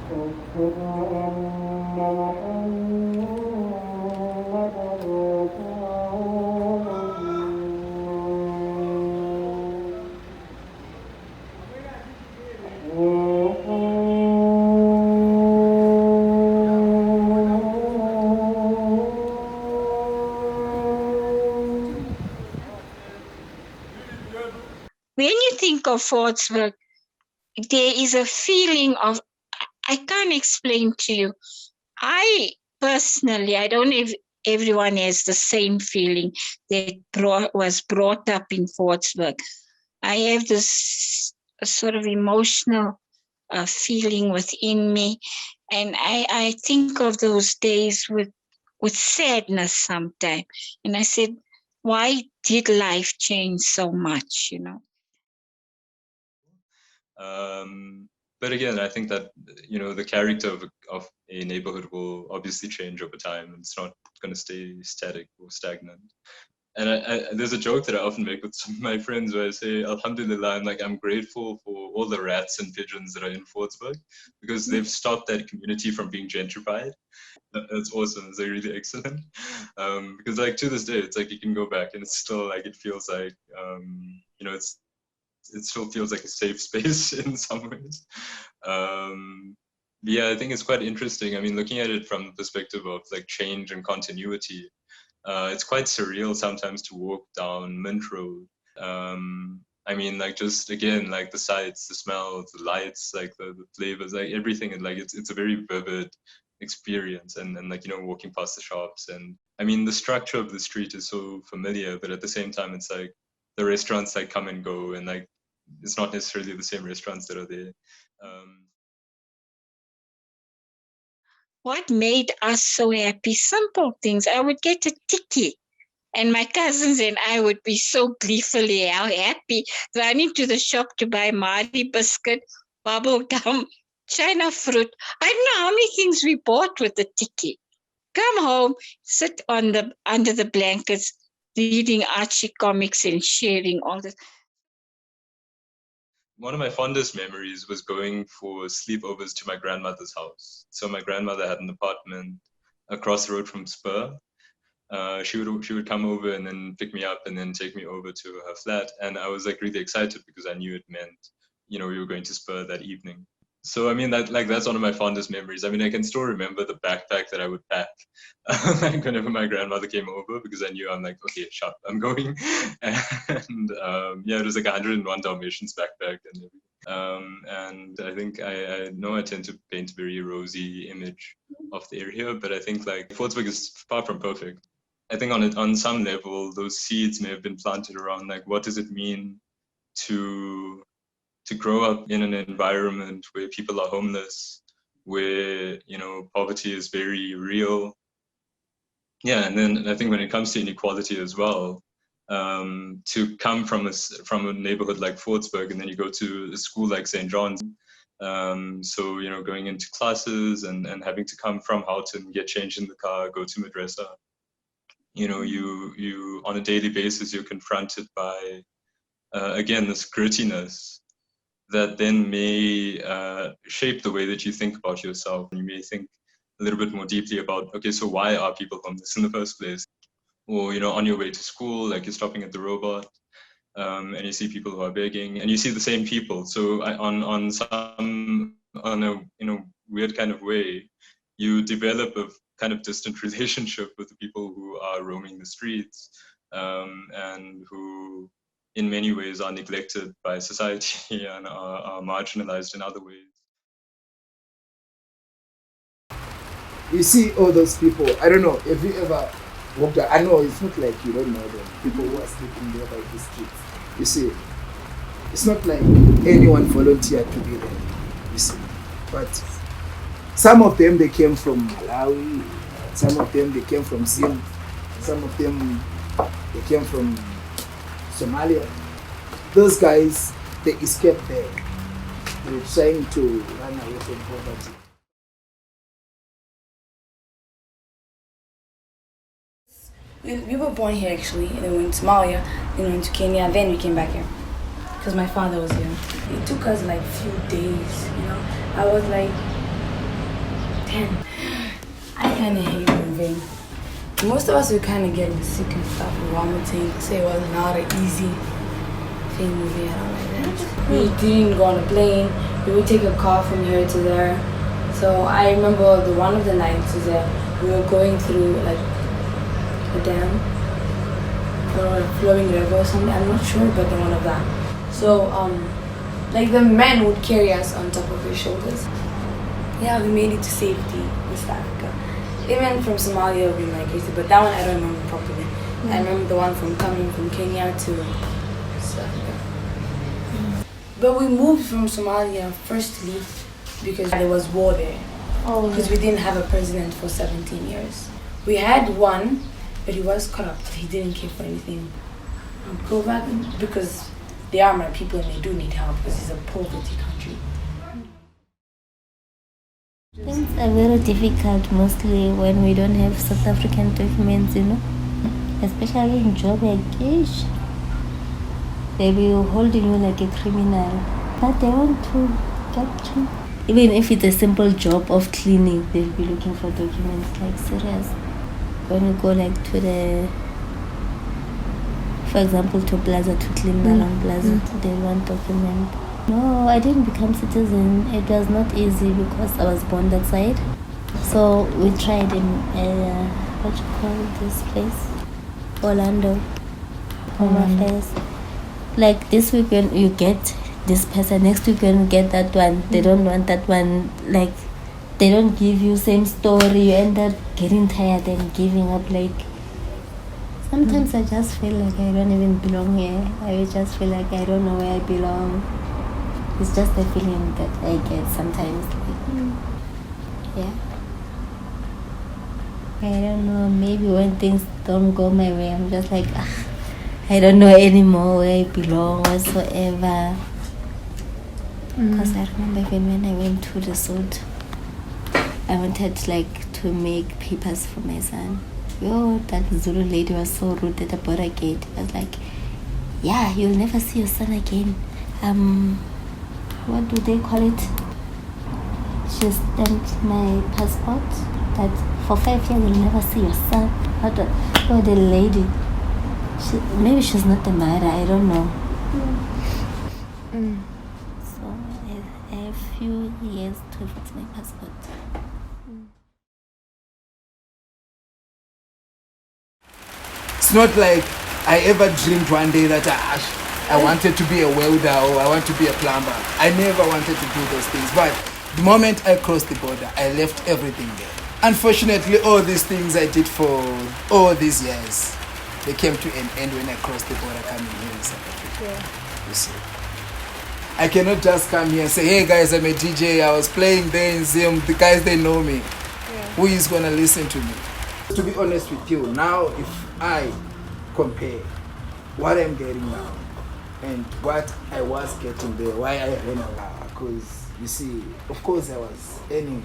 When you think of Fordsburg, there is a feeling of, I can't explain to you. I personally, I don't know if everyone has the same feeling that was brought up in Fordsburg. I have this sort of emotional feeling within me, and I think of those days with sadness sometimes. And I said, why did life change so much, you know? But again, I think that, you know, the character of a neighborhood will obviously change over time. It's not going to stay static or stagnant. And there's a joke that I often make with some of my friends where I say, Alhamdulillah, I'm grateful for all the rats and pigeons that are in Fordsburg because they've stopped that community from being gentrified. That's awesome. It's really excellent. Because like to this day, it's like you can go back and it's still like it feels like you know, it still feels like a safe space in some ways. Yeah, I think it's quite interesting. I mean, looking at it from the perspective of like change and continuity, it's quite surreal sometimes to walk down Mint Road. I mean, like just again, like the sights, the smells, the lights, like the flavors, like everything, and like it's a very vivid experience. And like, you know, walking past the shops, and I mean, the structure of the street is so familiar, but at the same time, it's like the restaurants like come and go, and like it's not necessarily the same restaurants that are there. What made us so happy? Simple things. I would get a ticket, and my cousins and I would be so gleefully happy, running to the shop to buy Mari biscuit, bubble gum, China fruit. I don't know how many things we bought with the ticket. Come home, sit under the blankets, reading Archie comics and sharing all this. One of my fondest memories was going for sleepovers to my grandmother's house. So my grandmother had an apartment across the road from Spur. She would come over and then pick me up and then take me over to her flat. And I was like really excited because I knew it meant, you know, we were going to Spur that evening. So I mean that's one of my fondest memories. I mean, I can still remember the backpack that I would pack like whenever my grandmother came over, because I knew I'm like, okay, sharp, I'm going. And yeah, it was like 101 Dalmatians backpack and everything. And I think I know I tend to paint a very rosy image of the area, but I think like Fordsburg is far from perfect. I think on some level, those seeds may have been planted around like, what does it mean to grow up in an environment where people are homeless, where, you know, poverty is very real. Yeah, and then I think when it comes to inequality as well, to come from a neighborhood like Fordsburg, and then you go to a school like St. John's, so, you know, going into classes and having to come from Houghton, get changed in the car, go to madrasa. You know, you on a daily basis, you're confronted by, again, this grittiness that then may shape the way that you think about yourself. And you may think a little bit more deeply about, okay, so why are people homeless in the first place? Or, you know, on your way to school, like you're stopping at the robot, and you see people who are begging, and you see the same people. So on a, you know, weird kind of way, you develop a kind of distant relationship with the people who are roaming the streets, and who in many ways are neglected by society and are marginalized in other ways. You see all those people. I don't know. Have you ever walked out? I know it's not like you don't know them. People who are sleeping there by the streets. You see, it's not like anyone volunteered to be there. You see, but some of them they came from Malawi. Some of them they came from Zim. Some of them they came from Somalia. Those guys, they escaped there. They were trying to run away from poverty. We were born here actually, and then we went to Somalia, then we went to Kenya, then we came back here. Because my father was here. It took us like a few days, you know. I was like I kind of hate moving. Most of us were kind of getting sick and stuff, vomiting. So it was not an easy thing moving around like that. We didn't go on a plane. We would take a car from here to there. So I remember one of the nights was that we were going through like a dam or a flowing river or something. I'm not sure, but one of that. So like the men would carry us on top of their shoulders. Yeah, we made it to safety in West Africa. Even from Somalia we migrated, but that one I don't remember properly. I remember the one from coming from Kenya to West Africa. But we moved from Somalia firstly because there was war there. Because we didn't have a president for 17 years. We had one, but he was corrupt. He didn't care for anything. Go back because they are my people and they do need help because it's a poverty country. Things are very difficult mostly when we don't have South African documents, especially in job engage. They will hold you like a criminal, but they want to get you. Even if it's a simple job of cleaning, they'll be looking for documents, like serious. When you go like to the, for example, to Plaza to clean around Plaza, they want document. No, I didn't become citizen. It was not easy because I was born that side. So we tried in, what you call this place? Orlando, Home Affairs. Like this weekend you get this person, next weekend you get that one. They don't want that one. Like they don't give you same story. You end up getting tired and giving up. Like sometimes I just feel like I don't even belong here. I just feel like I don't know where I belong. It's just the feeling that I get sometimes. Yeah. I don't know, maybe when things don't go my way, I'm just like, I don't know anymore where I belong, whatsoever. Because I remember even when I went to the suit, I wanted like to make papers for my son. Yo, that Zulu lady was so rude at the border gate. I was like, yeah, you'll never see your son again. What do they call it? She stamped my passport that for 5 years you'll never see your son. Oh, the lady. Maybe she's not the mother, I don't know. So I have a few years to fix my passport. It's not like I ever dreamed one day that I wanted to be a welder or I want to be a plumber. I never wanted to do those things. But the moment I crossed the border, I left everything there. Unfortunately, all these things I did for all these years, they came to an end when I crossed the border coming here in South Africa. Yeah. You see. I cannot just come here and say, hey guys, I'm a DJ, I was playing there in Zim, the guys, they know me. Yeah. Who is going to listen to me? To be honest with you, now if I compare what I'm getting now and what I was getting there, why I earn a lot, because you see, of course I was earning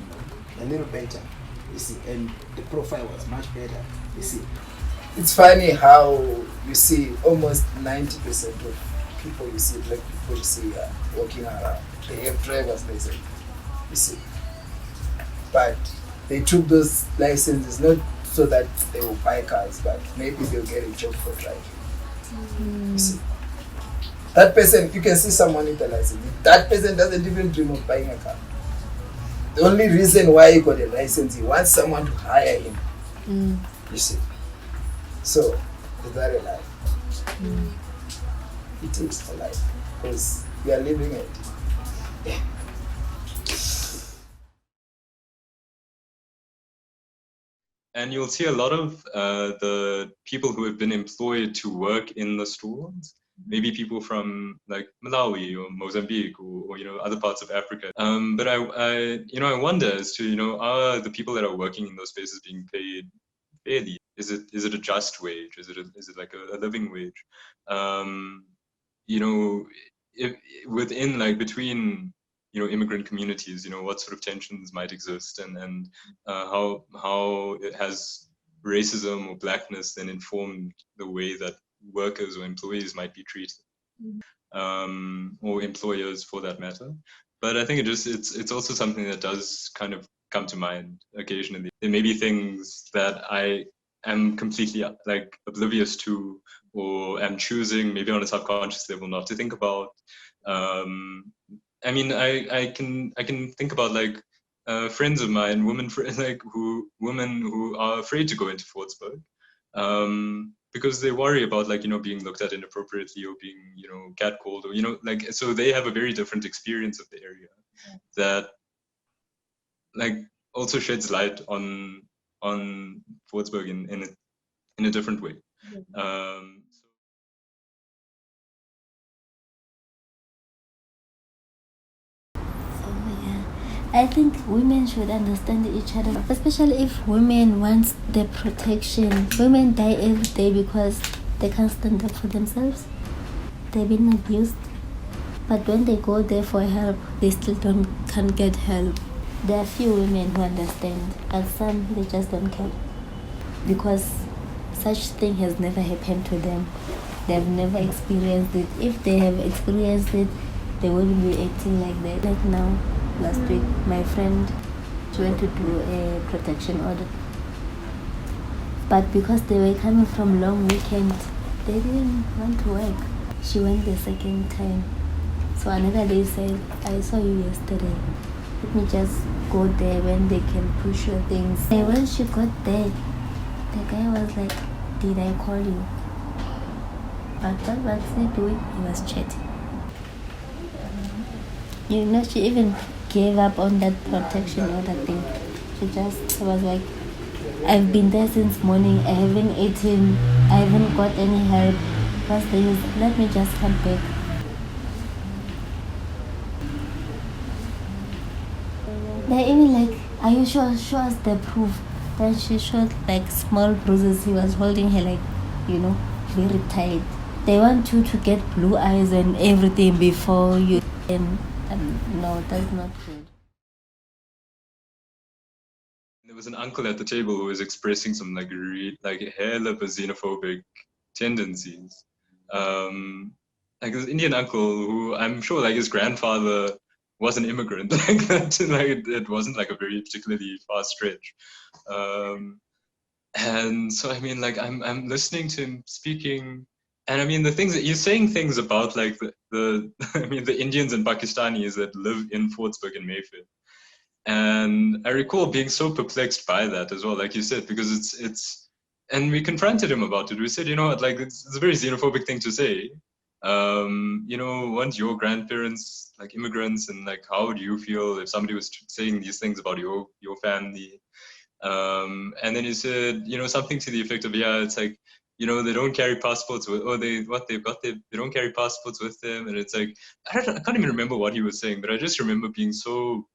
a little better, you see, and the profile was much better, you see. It's funny how you see almost 90% of people you see, black people you see walking around, they have driver's license, you see. But they took those licenses not so that they will buy cars, but maybe they'll get a job for driving. You see. That person, you can see someone with a license. That person doesn't even dream of buying a car. The only reason why he got a license, he wants someone to hire him. You see. So, is that a life? It is a life because we are living it. Yeah. And you'll see a lot of the people who have been employed to work in the stores, maybe people from like Malawi or Mozambique or other parts of Africa. But I wonder as to are the people that are working in those spaces being paid fairly? Is it a just wage? Is it like a living wage? If within like between immigrant communities, what sort of tensions might exist, and how it has racism or blackness then informed the way that workers or employees might be treated, or employers for that matter. But I think it's also something that does kind of come to mind occasionally. There may be things that I am completely like oblivious to, or am choosing maybe on a subconscious level not to think about. I mean, I can think about like friends of mine, women who are afraid to go into Fordsburg, because they worry about like, you know, being looked at inappropriately or being, you know, catcalled, or, you know, like, so they have a very different experience of the area that like also sheds light on Fordsburg in a different way. I think women should understand each other, especially if women want the protection. Women die every day because they can't stand up for themselves. They've been abused. But when they go there for help, they still can't get help. There are few women who understand, and some they just don't care. Because such thing has never happened to them. They've never experienced it. If they have experienced it, they wouldn't be acting like that. Like now, last week, my friend, she went to do a protection order. But because they were coming from long weekend, they didn't want to work. She went the second time. So another day said, I saw you yesterday. Let me just go there when they can push your things. And when she got there, the guy was like, did I call you? But what was he doing? He was chatting. You know, she even gave up on that protection order thing. She just was like, I've been there since morning. I haven't eaten. I haven't got any help. What's the use? Let me just come back. They even like, are you sure? Show us the proof. Then she showed like small bruises. He was holding her like, you know, very tight. They want you to get blue eyes and everything before you. No, that's not good. There was an uncle at the table who was expressing some like hell of a xenophobic tendencies. Like this Indian uncle who I'm sure like his grandfather was an immigrant, like that. Like it wasn't like a very particularly far stretch. And so I mean, like I'm listening to him speaking, and I mean the things that he's saying things about like the I mean the Indians and Pakistanis that live in Fordsburg and Mayfair. And I recall being so perplexed by that as well, like you said, because it's and we confronted him about it. We said, you know what, like it's a very xenophobic thing to say. You know, weren't your grandparents like immigrants, and like how do you feel if somebody was saying these things about your family? And then he said, you know, something to the effect of, yeah, it's like, you know, they don't carry passports with, or they don't carry passports with them, and it's like I can't even remember what he was saying, but I just remember being so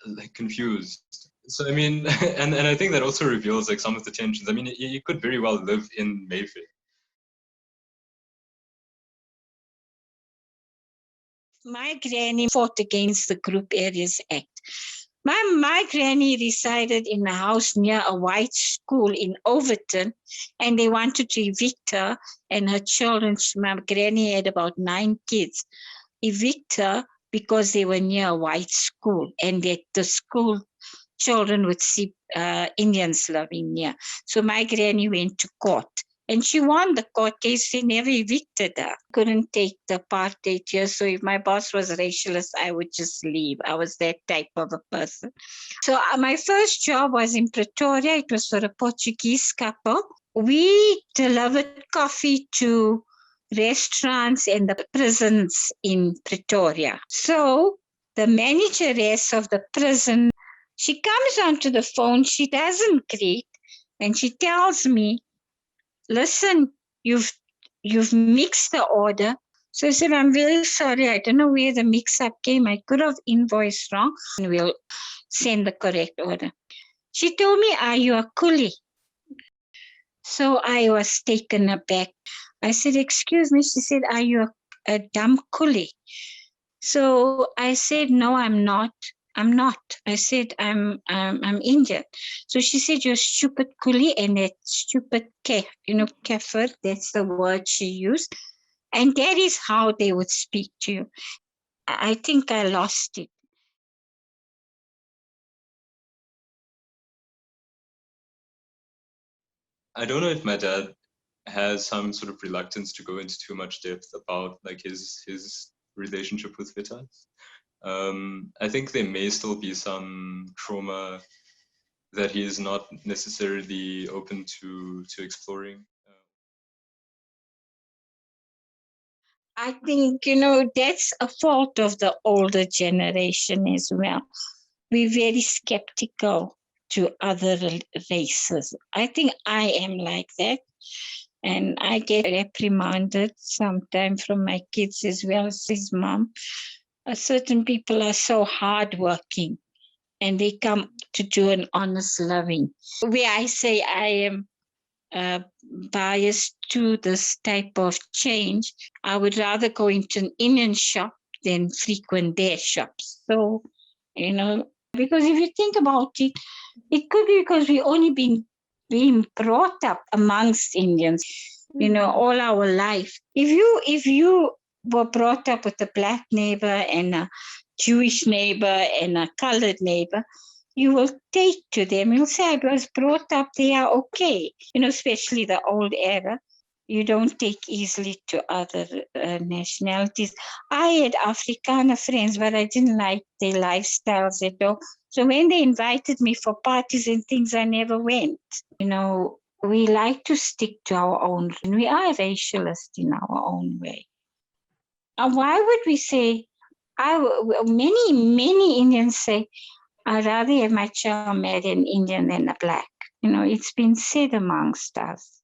like confused. So I mean, and I think that also reveals like some of the tensions. I mean, you could very well live in Mayfair. My granny fought against the Group Areas Act. My granny resided in a house near a white school in Overton, and they wanted to evict her and her children. My granny had about 9 kids. Evict her because they were near a white school, and that the school children would see Indians living near. So my granny went to court. And she won the court case. They never evicted her. Couldn't take the apartheid here. So if my boss was racialist, I would just leave. I was that type of a person. So my first job was in Pretoria. It was for a Portuguese couple. We delivered coffee to restaurants and the prisons in Pretoria. So the manageress of the prison, she comes onto the phone. She doesn't greet. And she tells me, listen, you've mixed the order. So I said, I'm very sorry. I don't know where the mix-up came. I could have invoiced wrong. And we'll send the correct order. She told me, are you a coolie? So I was taken aback. I said, excuse me. She said, are you a dumb coolie? So I said, no, I'm not. I'm not. I said, I'm Indian. So she said, you're stupid coolie, and that stupid kafir, that's the word she used. And that is how they would speak to you. I think I lost it. I don't know if my dad has some sort of reluctance to go into too much depth about like his relationship with Vitas. I think there may still be some trauma that he is not necessarily open to exploring. I think, that's a fault of the older generation as well. We're very skeptical to other races. I think I am like that. And I get reprimanded sometimes from my kids as well as his mom. Certain people are so hardworking and they come to do an honest living. Where I say I am biased to this type of change, I would rather go into an Indian shop than frequent their shops. So, because if you think about it, it could be because we only been brought up amongst Indians, all our life. If you were brought up with a black neighbor and a Jewish neighbor and a colored neighbor, you will take to them. You'll say, I was brought up, they are okay. Especially the old era. You don't take easily to other nationalities. I had Afrikaner friends, but I didn't like their lifestyles at all. So when they invited me for parties and things, I never went. We like to stick to our own, and we are racialist in our own way. And why would we say, many Indians say, I'd rather have my child marry an Indian than a black. It's been said amongst us.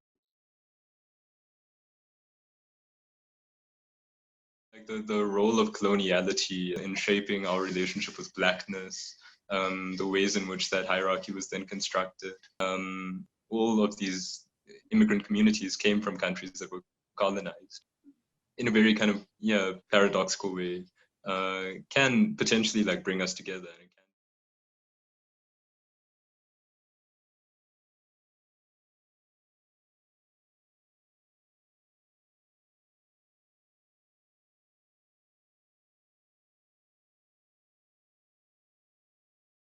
Like the role of coloniality in shaping our relationship with blackness, the ways in which that hierarchy was then constructed. All of these immigrant communities came from countries that were colonized in a very kind of paradoxical way, can potentially like bring us together.